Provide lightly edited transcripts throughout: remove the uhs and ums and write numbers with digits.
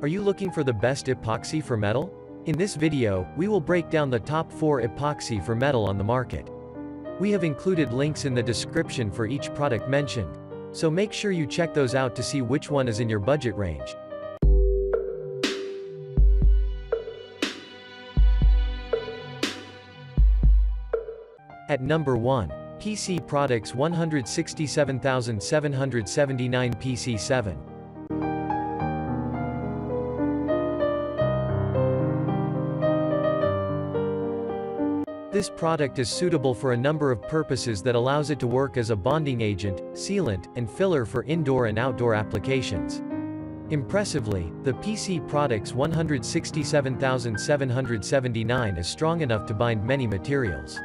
Are you looking for the best epoxy for metal? In this video, we will break down the top 4 epoxy for metal on the market. We have included links in the description for each product mentioned, so make sure you check those out to see which one is in your budget range. At number 1. Permatex 167779 PC7. This product is suitable for a number of purposes that allows it to work as a bonding agent, sealant, and filler for indoor and outdoor applications. Impressively, the Permatex 167779 is strong enough to bind many materials.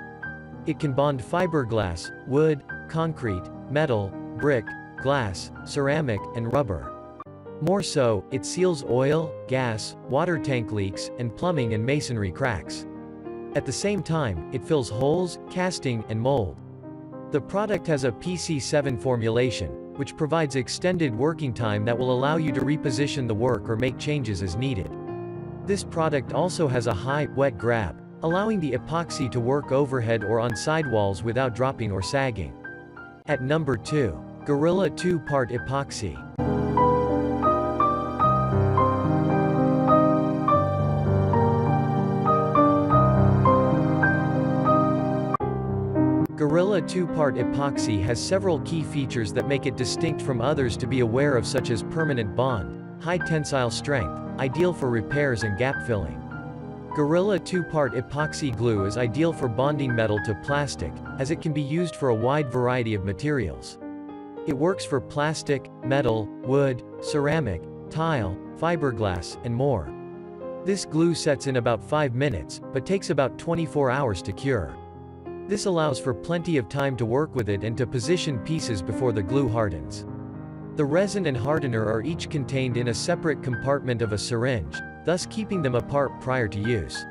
It can bond fiberglass, wood, concrete, metal, brick, glass, ceramic, and rubber. More so, it seals oil, gas, water tank leaks, and plumbing and masonry cracks. At the same time, it fills holes, casting, and mold. The product has a PC7 formulation, which provides extended working time that will allow you to reposition the work or make changes as needed. This product also has a high, wet grab, allowing the epoxy to work overhead or on sidewalls without dropping or sagging. At number 2. Gorilla 2-Part Epoxy. Gorilla 2-Part Epoxy has several key features that make it distinct from others to be aware of, such as permanent bond, high tensile strength, ideal for repairs and gap filling. Gorilla 2-Part Epoxy glue is ideal for bonding metal to plastic, as it can be used for a wide variety of materials. It works for plastic, metal, wood, ceramic, tile, fiberglass, and more. This glue sets in about 5 minutes, but takes about 24 hours to cure. This allows for plenty of time to work with it and to position pieces before the glue hardens. The resin and hardener are each contained in a separate compartment of a syringe, thus keeping them apart prior to use.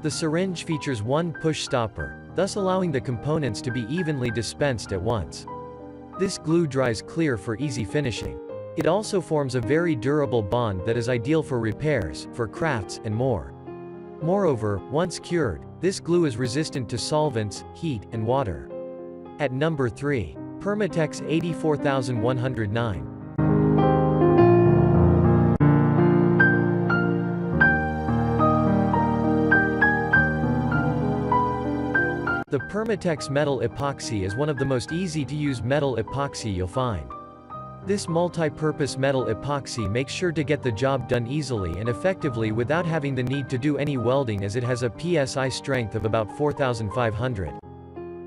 The syringe features one push stopper, thus allowing the components to be evenly dispensed at once. This glue dries clear for easy finishing. It also forms a very durable bond that is ideal for repairs, for crafts, and more. Moreover, once cured, this glue is resistant to solvents, heat, and water. At number 3. Permatex 84109. The Permatex metal epoxy is one of the most easy-to-use metal epoxy you'll find. This multi-purpose metal epoxy makes sure to get the job done easily and effectively without having the need to do any welding, as it has a PSI strength of about 4,500.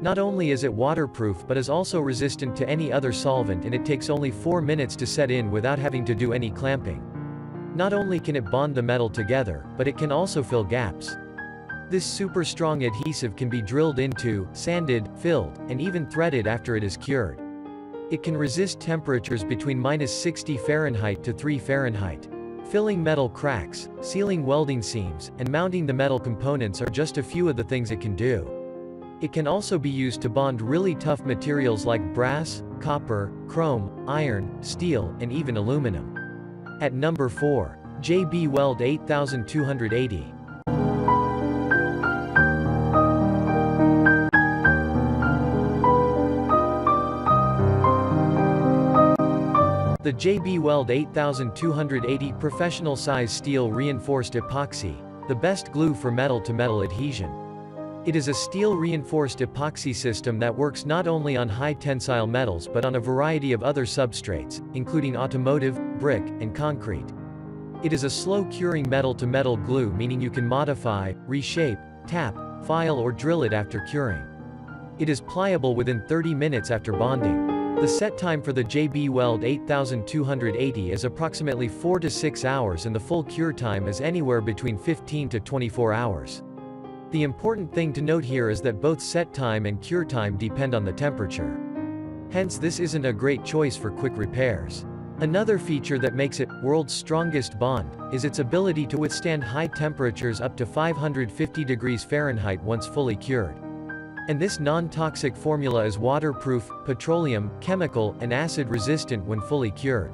Not only is it waterproof but is also resistant to any other solvent, and it takes only 4 minutes to set in without having to do any clamping. Not only can it bond the metal together, but it can also fill gaps. This super strong adhesive can be drilled into, sanded, filled, and even threaded after it is cured. It can resist temperatures between -60 Fahrenheit to 3 Fahrenheit. Filling metal cracks, sealing welding seams, and mounting the metal components are just a few of the things it can do. It can also be used to bond really tough materials like brass, copper, chrome, iron, steel, and even aluminum. At number 4. JB Weld 8280. The JB Weld 8280 professional size steel reinforced epoxy, the best glue for metal-to-metal adhesion. It is a steel reinforced epoxy system that works not only on high tensile metals but on a variety of other substrates, including automotive, brick, and concrete. It is a slow curing metal-to-metal glue, meaning you can modify, reshape, tap, file, or drill it after curing. It is pliable within 30 minutes after bonding. The set time for the JB Weld 8280 is approximately 4 to 6 hours, and the full cure time is anywhere between 15 to 24 hours. The important thing to note here is that both set time and cure time depend on the temperature. Hence, this isn't a great choice for quick repairs. Another feature that makes it world's strongest bond is its ability to withstand high temperatures up to 550 degrees Fahrenheit once fully cured. And this non-toxic formula is waterproof, petroleum, chemical, and acid resistant when fully cured.